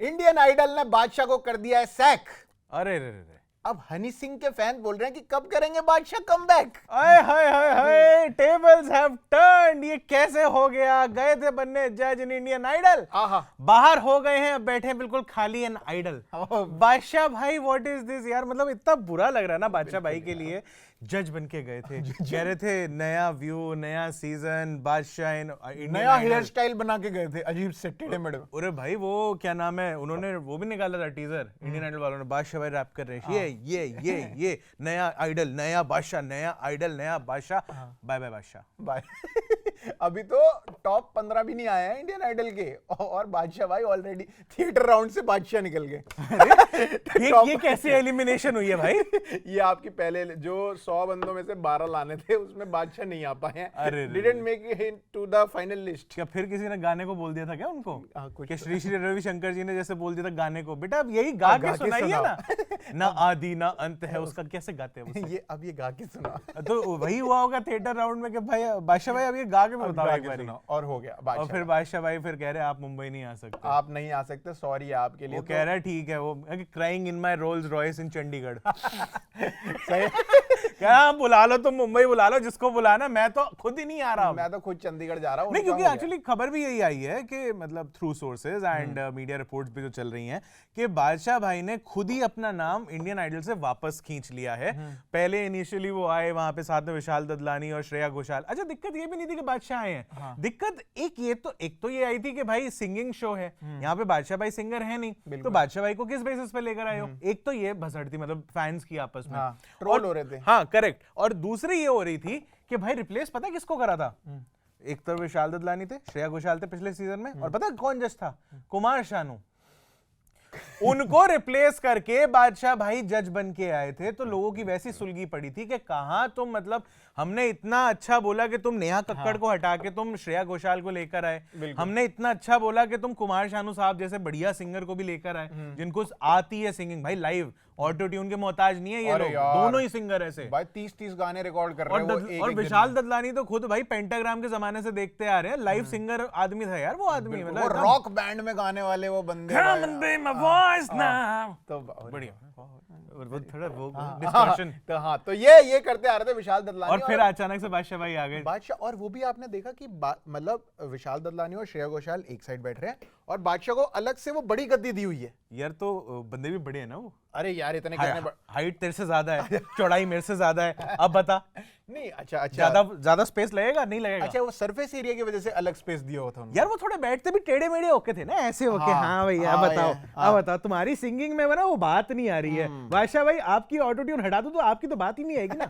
Indian idol ने बादशाह को कर दिया है सैक। अरे रे रे, अब हनी सिंह के फैन बोल रहे हैं कि कब करेंगे बादशाह comeback. Hi hi hi hi, tables have turned. ये कैसे हो गया? गए थे बनने जज इन इंडियन आइडल, बाहर हो गए हैं, अब बैठे हैं बिल्कुल खाली एन आइडल। बादशाह भाई व्हाट इज दिस यार, मतलब इतना बुरा लग रहा है ना बादशाह भाई के लिए। जज बन के गए थे, कह रहे थे नया व्यू, नया सीजन, बादशाह इन नया हेयर स्टाइल बना के गए थे, अजीब से टेढ़े मेढ़े। अरे भाई वो क्या नाम है, उन्होंने वो भी निकाला था टीजर, इंडियन आइडल वालों ने, बादशाह भाई रैप कर रहे हैं, ये नया आइडल, नया बादशाह, नया आइडल, नया बादशाह, बाय बाय बादशाह बाय। अभी तो टॉप 15 भी नहीं आए हैं इंडियन आइडल के, और बादशाह भाई ऑलरेडी थिएटर राउंड से बादशाह निकल गए। ये कैसे एलिमिनेशन हुई है भाई? ये आपकी पहले जो 100 बंदों में से 12 लाने थे, उसमें बादशाह नहीं आ पाए हैं। अरे didn't make it to the final list. क्या फिर किसी ने गाने को बोल दिया था क्या उनको? क्या श्री श्री रविशंकर जी ने जैसे बोल दिया था गाने को, बेटा अब यही गा के सुनाइए ना, ना आदि ना अंत है उसका, कैसे गाते हैं ये? अब ये गा के सुना तो वही हुआ होगा थिएटर राउंड में कि भाई बादशाह भाई अब ये गा के बताओ एक बार, और हो गया। और फिर बादशाह भाई फिर कह रहे हैं आप मुंबई नहीं आ सकते, आप नहीं आ सकते, सॉरी आपके लिए। वो कह रहा है ठीक है, वो crying in my Rolls Royce in Chandigarh. सही क्या बुला लो तुम, मुंबई बुला लो, जिसको बुलाना, मैं तो खुद ही नहीं आ रहा हूं। मैं तो खुद चंडीगढ़ जा रहा हूं। नहीं, क्योंकि एक्चुअली खबर भी यही आई है कि मतलब through sources and media reports भी जो चल रही हैं कि बादशाह भाई ने खुद ही अपना नाम इंडियन आइडल से वापस खींच लिया है। पहले इनिशियली वो आए वहां पे साथ में विशाल ददलानी और श्रेया घोषाल। अच्छा, दिक्कत ये भी नहीं थी कि बादशाह आए हैं, दिक्कत एक तो ये आई थी कि भाई सिंगिंग शो है, यहाँ पे बादशाह भाई सिंगर है नहीं, तो बादशाह भाई को किस बेसिस पे लेकर आए हो? एक तो ये भसड़ थी, मतलब फैंस की आपस में ट्रोल हो रहे थे। हाँ करेक्ट। और दूसरी ये हो रही थी कि भाई रिप्लेस पता है किसको करा था? एक तो विशाल ददलानी थे, श्रेया घोषाल थे पिछले सीजन में, और पता है कौन जज था? कुमार शानू। उनको रिप्लेस करके बादशाह भाई जज बन के आए थे, तो लोगों की वैसी सुलगी पड़ी थी कि कहां तुम, मतलब हमने इतना अच्छा बोला कि तुम नेहा कक्कड़ को हटा के तुम श्रेया घोषाल को लेकर आए, हमने इतना अच्छा बोला कि तुम कुमार शानू साहब जैसे बढ़िया सिंगर को भी लेकर आए जिनको आती है सिंगिंग, भाई लाइव ऑटो ट्यून के मोहताज नहीं है ये लोग, दोनों ही सिंगर ऐसे भाई 30-30 गाने रिकॉर्ड कर रहे हैं। और विशाल ददलानी तो खुद भाई पेंटाग्राम के जमाने से देखते आ रहे हैं, लाइव सिंगर आदमी था यार वो आदमी, मतलब रॉक बैंड में गाने वाले वो बंदे। तो बढ़िया थोड़ा वो डिस्कशन। तो हाँ, तो ये करते आ रहे थे विशाल ददलानी, और फिर अचानक से बादशाह भाई आ गए। बादशाह, और वो भी आपने देखा कि मतलब विशाल ददलानी और श्रेया घोषाल एक साइड बैठ रहे हैं और बादशाह को अलग से वो बड़ी गद्दी दी हुई है। यार तो बंदे भी बड़े हैं ना वो। अरे यार इतने हाइट तेरे से ज्यादा है, चौड़ाई मेरे से ज्यादा है, अब बता। नहीं अच्छा ज्यादा स्पेस लगेगा? नहीं लगेगा। अच्छा, वो सरफेस एरिया की वजह से अलग स्पेस दिया होता है यार। वो थोड़े बैठते भी टेढ़े मेढ़े होके थे ना, ऐसे होके। हाँ भैया बताओ, अब बताओ, तुम्हारी सिंगिंग में ना वो बात नहीं आ रही है। बादशाह भाई आपकी ऑटो ट्यून हटा दो तो आपकी तो बात ही नहीं आएगी ना,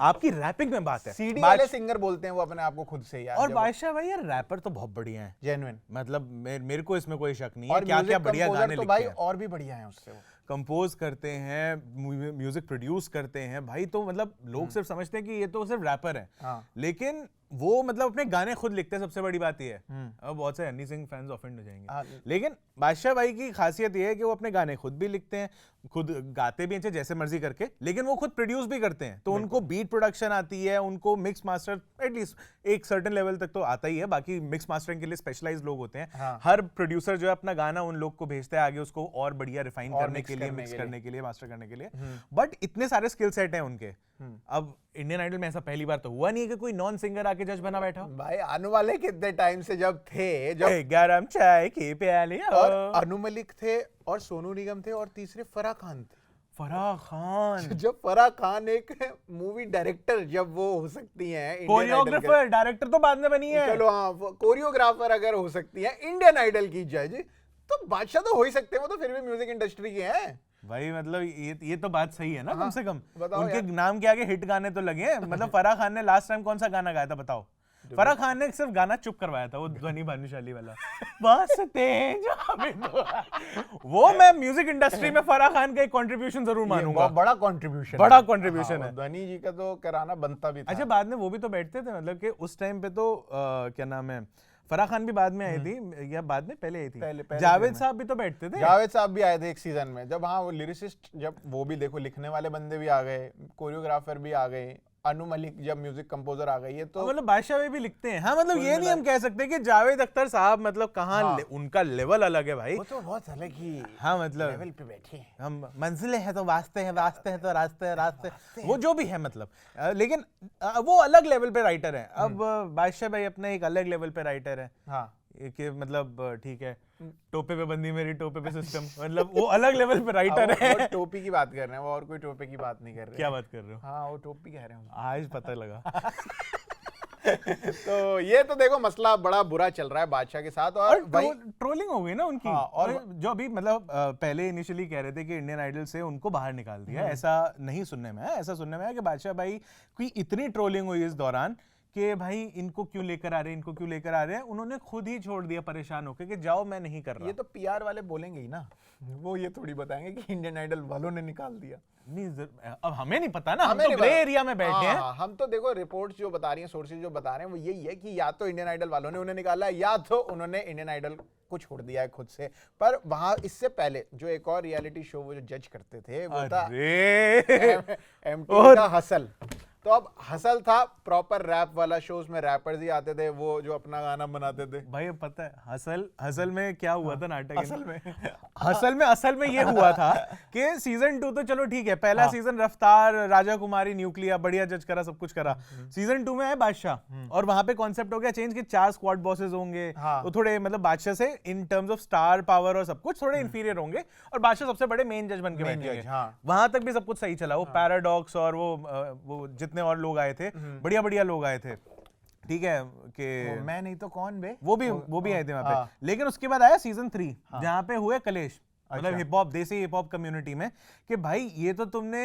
आपकी रैपिंग में बात है। सीडी वाले सिंगर बोलते हैं वो अपने आप को खुद से यार। और बादशाह भाई यार रैपर तो बहुत बढ़िया है, जेन्युइन, मतलब मेरे को इसमें कोई शक नहीं है। क्या क्या बढ़िया गाने लिखते हैं भाई, और भी बढ़िया है उससे। वो कंपोज करते हैं, म्यूजिक प्रोड्यूस करते हैं भाई, तो मतलब लोग सिर्फ समझते हैं कि ये तो सिर्फ रैपर है, लेकिन वो मतलब अपने गाने खुद लिखते हैं, सबसे बड़ी बात ये है। अब बहुत से हनी सिंह फैंस ऑफेंड हो जाएंगे, लेकिन बादशाह भाई की खासियत ये है कि वो अपने गाने खुद भी लिखते हैं, खुद गाते भी हैं जैसे मर्जी करके, लेकिन वो खुद प्रोड्यूस भी करते हैं, तो उनको बीट प्रोडक्शन आती है, उनको मिक्स मास्टर एटलीस्ट एक सर्टेन लेवल तक तो आता ही है, बाकी मिक्स मास्टरिंग के लिए स्पेशलाइज्ड लोग होते हैं। हर प्रोड्यूसर जो है अपना गाना उन लोग को भेजता है आगे उसको और बढ़िया रिफाइन करने के लिए, मिक्स करने के लिए, मास्टर करने के लिए, बट इतने सारे स्किल सेट हैं उनके। अब इंडियन आइडल में ऐसा पहली बार तो हुआ नहीं है कि कोई नॉन सिंगर आके जज बना बैठा भाई। आने वाले कितने टाइम से जब थे, जब गरम चाय की प्याली, और अनु मलिक थे और सोनू निगम थे और तीसरे फराह खान थे। फराह खान, जब फराह खान एक मूवी डायरेक्टर जब वो हो सकती हैं, कोरियोग्राफर, डायरेक्टर तो बाद में बनी है, चलो हाँ, कोरियोग्राफर अगर हो सकती है इंडियन आइडल की जज, तो बादशाह तो हो ही सकते हैं, वो तो फिर भी म्यूजिक इंडस्ट्री के हैं भाई। मतलब ये तो बात सही है ना, कम से कम उनके नाम के आगे हिट गाने तो लगे हैं। मतलब फराह खान ने लास्ट टाइम कौन सा गाना गाया था बताओ? फराह खान ने सिर्फ गाना चुप करवाया था, वो ध्वनि भानुशाली वाला वो मैं म्यूजिक इंडस्ट्री में फराह खान का एक कंट्रीब्यूशन जरूर मानूंगा, बड़ा कंट्रीब्यूशन है। ध्वनि जी का तो कराना बनता भी था। अच्छा, बाद में वो भी तो बैठते थे, मतलब कि उस टाइम पे तो क्या नाम है, फराह खान भी बाद में आई थी या बाद में पहले आई थी? पहले जावेद साहब भी तो बैठते थे। जावेद साहब भी आए थे एक सीजन में, जब हाँ वो लिरिसिस्ट, जब वो भी देखो लिखने वाले बंदे भी आ गए, कोरियोग्राफर भी आ गए, अनु मलिक जब म्यूजिक कंपोजर आ गई है तो मतलब बादशाह भाई भी लिखते हैं। हाँ मतलब ये नहीं हम कह सकते कि जावेद अख्तर साहब मतलब कहाँ उनका लेवल अलग है भाई, वो तो बहुत अलग ही हाँ मतलब लेवल पे बैठे हैं। हम मंजिलें हैं तो वास्ते हैं, वास्ते हैं तो रास्ते हैं, रास्ते वो जो भी है मतलब लेकिन वो अलग लेवल पे राइटर है। अब बादशाह भाई अपने एक अलग लेवल पे राइटर है। हाँ कि मतलब ठीक है, टोपे पे बंदी मेरी टोपे पे सिस्टम, मतलब वो अलग लेवल पे राइटर है। वो टोपी की बात कर रहे हैं, वो और कोई टोपे की बात नहीं कर रहे। क्या बात कर रहे हो? हाँ वो टोपी कह रहे हैं आज पता लगा। तो ये तो देखो मसला बड़ा बुरा चल रहा है बादशाह के साथ, और भाई ट्रोलिंग हो गई ना उनकी। हाँ, और जो अभी मतलब पहले इनिशियली कह रहे थे कि इंडियन आइडल से उनको बाहर निकाल दिया, ऐसा नहीं सुनने में है। ऐसा सुनने में है कि बादशाह भाई की इतनी ट्रोलिंग हुई इस दौरान कि भाई इनको क्यों लेकर आ रहे हैं, इनको क्यों लेकर आ रहे हैं, उन्होंने खुद ही छोड़ दिया परेशान होकर कि जाओ मैं नहीं कर रहा। ये तो पीआर वाले बोलेंगे ही ना, वो ये थोड़ी बताएंगे कि इंडियन आइडल वालों ने निकाल दिया। नहीं अब हमें नहीं पता ना, हम तो ग्रे एरिया में बैठे हैं। हम तो देखो रिपोर्ट्स जो बता रही हैं, सोर्सेज जो बता रहे हैं वो यही है कि या तो इंडियन आइडल वालों ने उन्हें निकाला है या तो उन्होंने इंडियन आइडल को छोड़ दिया है खुद से। पर वहां इससे पहले जो एक और रियलिटी शो वो जो जज करते थे वो था एमटीवी का हसल। तो अब हसल था प्रॉपर रैप वाला शो, उसमें रैपर्स ही आते थे वो जो अपना गाना बनाते थे। भाई पता है हसल में क्या हुआ था नाटक असल में असल में ये हुआ था कि सीजन 2 तो चलो ठीक है, पहला सीजन रफ्तार, राजा कुमारी, न्यूक्लियर बढ़िया जज करा, सब कुछ करा। सीजन 2 में है बादशाह, और वहां पे कॉन्सेप्ट हो गया चेंज कि 4 स्क्वाड बॉसेस होंगे। वो थोड़े मतलब बादशाह से in terms of star power और सब कुछ थोड़े इंफीरियर होंगे, और बादशाह सबसे बड़े मेन जज बन के बैठेंगे। वहां तक भी सब कुछ सही चला। वो पैराडॉक्स और वो जितने और लोग आए थे, बढ़िया बढ़िया लोग आए थे, ठीक है कि मैं नहीं तो कौन बे, वो भी आए थे वहां पे। लेकिन उसके बाद आया सीजन 3 जहां पे हुए कलेश, मतलब हिप हॉप, देसी हिप हॉप कम्युनिटी में, कि भाई ये तो तुमने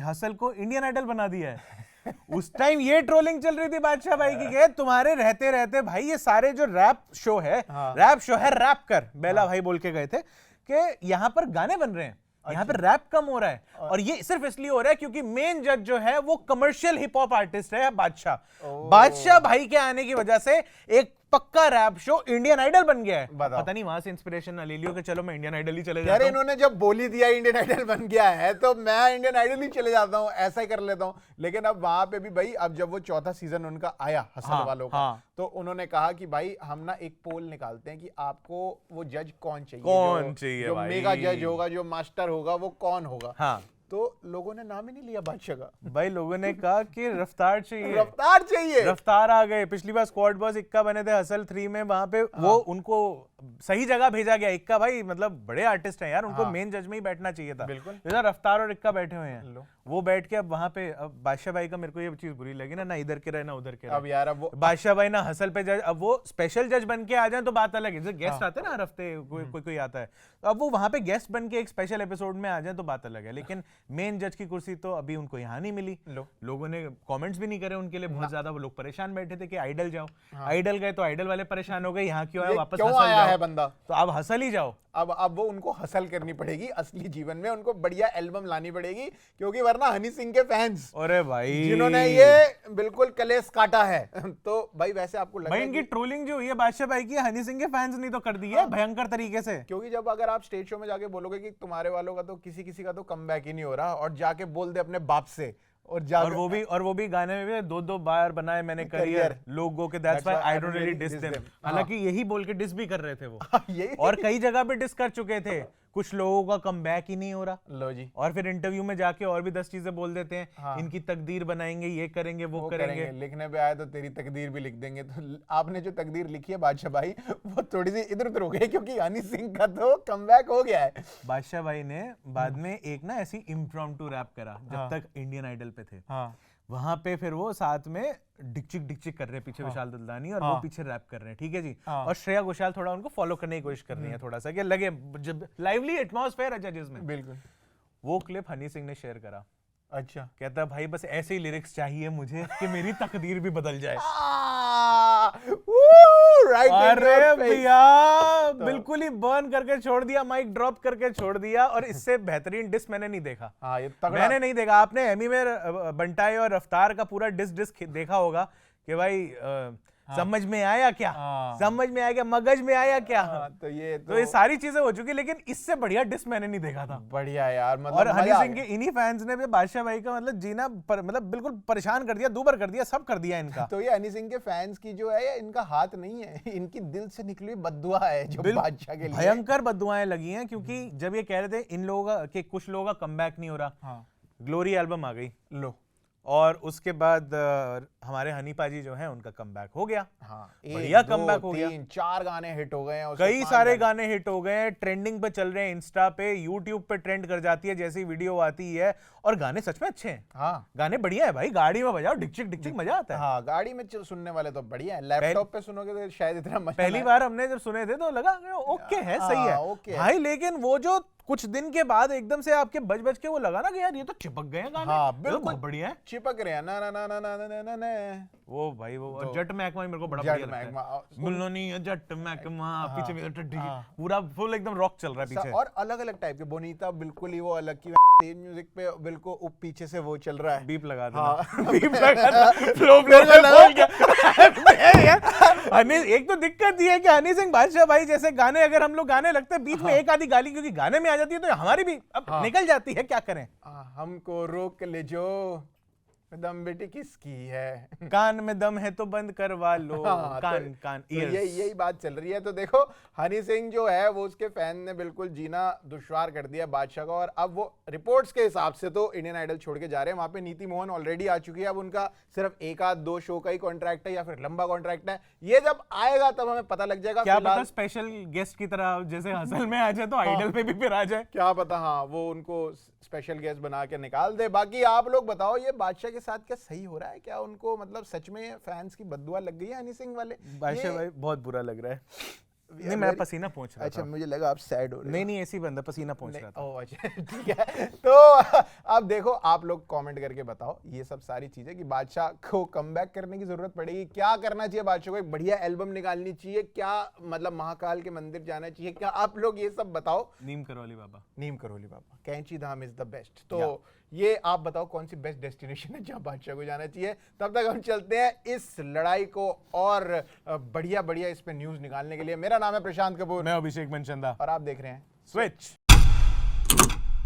हसल को इंडियन आइडल बना दिया है। उस टाइम ये ट्रोलिंग चल रही थी बादशाह भाई की कि तुम्हारे रहते रहते भाई ये सारे जो रैप शो है रैप कर, बेला भाई बोल के गए थे कि यहाँ पर गाने बन रहे हैं, यहाँ पे रैप कम हो रहा है, और ये सिर्फ इसलिए हो रहा है क्योंकि मेन जज जो है वो कमर्शियल हिप हॉप आर्टिस्ट है बादशाह भाई के आने की वजह से एक पक्का रैप शो इंडियन आइडल बन गया है। पता नहीं वहां से इंस्पिरेशन ना ले लियो कि चलो मैं इंडियन आइडल ही चले जाता हूं। इन्होंने जब बोली दिया इंडियन आइडल बन गया है तो मैं इंडियन आइडल ही चले जाता हूं, ऐसा ही कर लेता हूं। लेकिन अब वहां पे भी भाई, अब जब वो चौथा सीजन उनका आया हसल वालों का, तो उन्होंने कहा कि भाई हम ना एक पोल निकालते हैं कि आपको वो जज कौन चाहिए, जो मेगा जज होगा, जो मास्टर होगा, वो कौन होगा। तो लोगों ने नाम ही नहीं लिया बादशाह का। भाई लोगों ने कहा कि रफ्तार चाहिए, रफ्तार आ गए। पिछली बार स्क्वाड बॉस इक्का बने थे हसल 3 में, वहां पे वो उनको सही जगह भेजा गया। इक्का भाई मतलब बड़े आर्टिस्ट हैं यार, उनको मेन जज में ही बैठना चाहिए था। जैसा रफ्तार और इक्का बैठे हुए हैं, वो बैठ के अब वहां पे, अब बादशाह भाई का मेरे को ये चीज बुरी लगी ना इधर के रहे ना उधर के रहे। अब यार अब वो बादशाह भाई ना हसल पे जज, अब वो स्पेशल जज बन के आ जाए तो बात अलग है, जैसे गेस्ट आते हैं ना हर हफ्ते कोई आता है, तो अब वो वहां पे गेस्ट बन के एक स्पेशल एपिसोड में आ जाए तो बात अलग है। लेकिन मेन जज की कुर्सी तो अभी उनको यहाँ नहीं मिली। लोगों ने कमेंट्स भी नहीं करे उनके लिए बहुत ज्यादा, वो लोग परेशान बैठे थे कि आइडल जाओ। आइडल गए तो आइडल वाले परेशान हो गए, यहाँ क्यों आए, वापस क्यों आया है बंदा, तो अब हसल ही जाओ। अब वो उनको हसल करनी पड़ेगी असली जीवन में, उनको बढ़िया एल्बम लानी पड़ेगी, क्योंकि वरना हनी सिंह के फैंस, अरे भाई जिन्होंने ये बिल्कुल कलेस काटा है, तो भाई वैसे आपको लग भाई इनकी ट्रोलिंग जो हुई है बादशाह भाई की, हनी सिंह के फैंस नहीं तो कर दी है भयंकर तरीके से। क्योंकि जब अगर आप स्टेज शो में जाके बोलोगे कि तुम्हारे वालों का तो किसी का तो कमबैक ही नहीं हो रहा, और जाके बोल दे अपने बाप से, और वो भी गाने में भी 2-2 बार बनाए मैंने करियर, लोग गो के that's why I don't really diss them. हालांकि यही बोल के डिस भी कर रहे थे वो, और कई जगह पे डिस कर चुके थे। कुछ लोगों का कमबैक ही नहीं हो रहा, लो जी, और फिर इंटरव्यू में जाके और भी 10 चीजें बोल देते हैं। इनकी तकदीर बनाएंगे, ये करेंगे, वो करेंगे। लिखने पे आए तो तेरी तकदीर भी लिख देंगे। तो आपने जो तकदीर लिखी है बादशाह भाई, वो थोड़ी सी इधर उधर हो गई, क्योंकि हनी सिंह का तो कमबैक हो गया है। बादशाह भाई ने बाद में एक ना ऐसी इम्प्रॉम्प्टू रैप करा जब तक इंडियन आइडल पे थे। वहां पे फिर वो साथ में डिक कर रहे हैं पीछे, विशाल ददलानी, और वो पीछे रैप कर रहे हैं, ठीक है जी। और श्रेया घोषाल थोड़ा उनको फॉलो करने की कोशिश कर रही है, थोड़ा सा कि लगे जब लाइवली एटमॉस्फेयर है जजेस में। बिल्कुल। वो क्लिप हनी सिंह ने शेयर करा। अच्छा, कहता भाई बस ऐसे ही लिरिक्स चाहिए मुझे कि मेरी तकदीर भी बदल जाए। अरे भैया बिल्कुल ही बर्न करके छोड़ दिया, माइक ड्रॉप करके छोड़ दिया, और इससे बेहतरीन डिस मैंने नहीं देखा। मैंने नहीं देखा। आपने एमी में बंटाई और रफ्तार का पूरा डिस देखा होगा कि भाई समझ में आया क्या? समझ में आया क्या? मगज में आया क्या? तो ये सारी चीजें हो चुकी, लेकिन इससे बढ़िया डिस मैंने नहीं देखा था। बढ़िया यार, मतलब और हनी सिंह के इन्हीं फैंस ने भी बादशाह भाई का मतलब जीना मतलब बिल्कुल परेशान कर दिया, दूबर कर दिया, सब कर दिया इनका। तो ये हनी सिंह के फैंस की जो है इनका हाथ नहीं है, इनकी दिल से निकली हुई बद्दुआ है जो बादशाह के लिए भयंकर बद्दुआएं लगी हैं, क्योंकि जब ये कह रहे थे इन लोगों का कि कुछ लोगों का कमबैक नहीं हो रहा, ग्लोरी एल्बम आ गई लो, और उसके बाद हमारे हनी पाजी जो हैं उनका कमबैक हो गया। बढ़िया कमबैक हो गया, 3-4 गाने हिट हो गए हैं, कई सारे गाने हिट हो गए हैं, ट्रेंडिंग पे चल रहे हैं, इंस्टा पे, यूट्यूब पे ट्रेंड कर जाती है जैसी वीडियो आती है, और गाने सच में अच्छे हैं। हाँ, गाने बढ़िया है भाई, गाड़ी में बजाओ डिक चिक मजा आता है। हाँ, गाड़ी में सुनने वाले तो बढ़िया है, लैपटॉप पे सुनोगे तो शायद इतना मजा पहली बार हमने जब सुने थे तो लगा ओके है, सही है भाई, लेकिन वो जो कुछ दिन के बाद एकदम से आपके बज के वो लगा ना कि यार ये तो चिपक गए हैं गाने। हाँ, बिल्कुल बढ़िया है, चिपक रहे हैं ना ना ना ना ना ना ना ना। वो भाई वो और जट महकमा मेरे को बड़ा बढ़िया लगता है। मुन्नी जट महकमा पीछे मेरा टड्डी पूरा फुल एकदम रॉक चल रहा है पीछे, और अलग अलग टाइप के बोनीता बिल्कुल ही वो अलग की तेज म्यूजिक पे बिल्कुल पीछे से वो चल रहा है, बीप लगा देना, बीप लगा देना, फ्लो बोल गया। हनी, एक तो दिक्कत ये है कि हनी सिंह बादशाह भाई जैसे गाने अगर हम लोग गाने लगते हैं बीच में एक आधी गाली क्योंकि गाने में आ जाती है तो हमारी भी अब निकल जाती है, क्या करें। हमको रोक ले जो दम बेटी किसकी है, कान में दम है तो बंद करवा लो। कान यही बात चल रही है। तो देखो हनी सिंह जो है वो उसके फैन ने बिल्कुल जीना दुश्वार कर दिया बादशाह का, और अब वो रिपोर्ट्स के हिसाब से तो इंडियन आइडल छोड़ के जा रहे हैं। वहां पे नीति मोहन ऑलरेडी आ चुकी है, अब उनका सिर्फ 1-2 शो का ही कॉन्ट्रैक्ट है या फिर लंबा कॉन्ट्रैक्ट है, ये जब आएगा तब हमें पता लग जाएगा। क्या पता स्पेशल गेस्ट की तरह जैसे हसल में आ जाए तो आइडल में भी फिर आ जाए, क्या पता। हाँ, वो उनको स्पेशल गेस्ट बना के निकाल दे। बाकी आप लोग बताओ ये बादशाह के साथ क्या सही हो रहा है, क्या उनको मतलब सच में फैंस की बद्दुआ लग गई है हनी सिंह वाले? बादशाह भाई बहुत बुरा लग रहा है। नहीं, मैं पसीना पहुंच रहा था। अच्छा, मुझे लगा आप सैड हो रहे हो। नहीं ऐसी बंदा पसीना पहुंच रहा था। ओह अच्छा, ठीक है। तो अब देखो आप लोग कमेंट करके बताओ ये सब सारी चीजें कि बादशाह को कमबैक करने की जरूरत पड़ेगी, क्या करना चाहिए बादशाह को, एक बढ़िया एल्बम निकालनी चाहिए क्या, मतलब महाकाल के मंदिर जाना चाहिए क्या, आप लोग ये सब बताओ। नीम करौली बाबा, कैंची धाम इज द बेस्ट। तो ये आप बताओ कौन सी बेस्ट डेस्टिनेशन है जहां बादशाह को जाना चाहिए। तब तक हम चलते हैं इस लड़ाई को और बढ़िया बढ़िया इस पे न्यूज निकालने के लिए। मेरा नाम है प्रशांत कपूर, मैं अभिषेक मनचंदा और आप देख रहे हैं स्विच।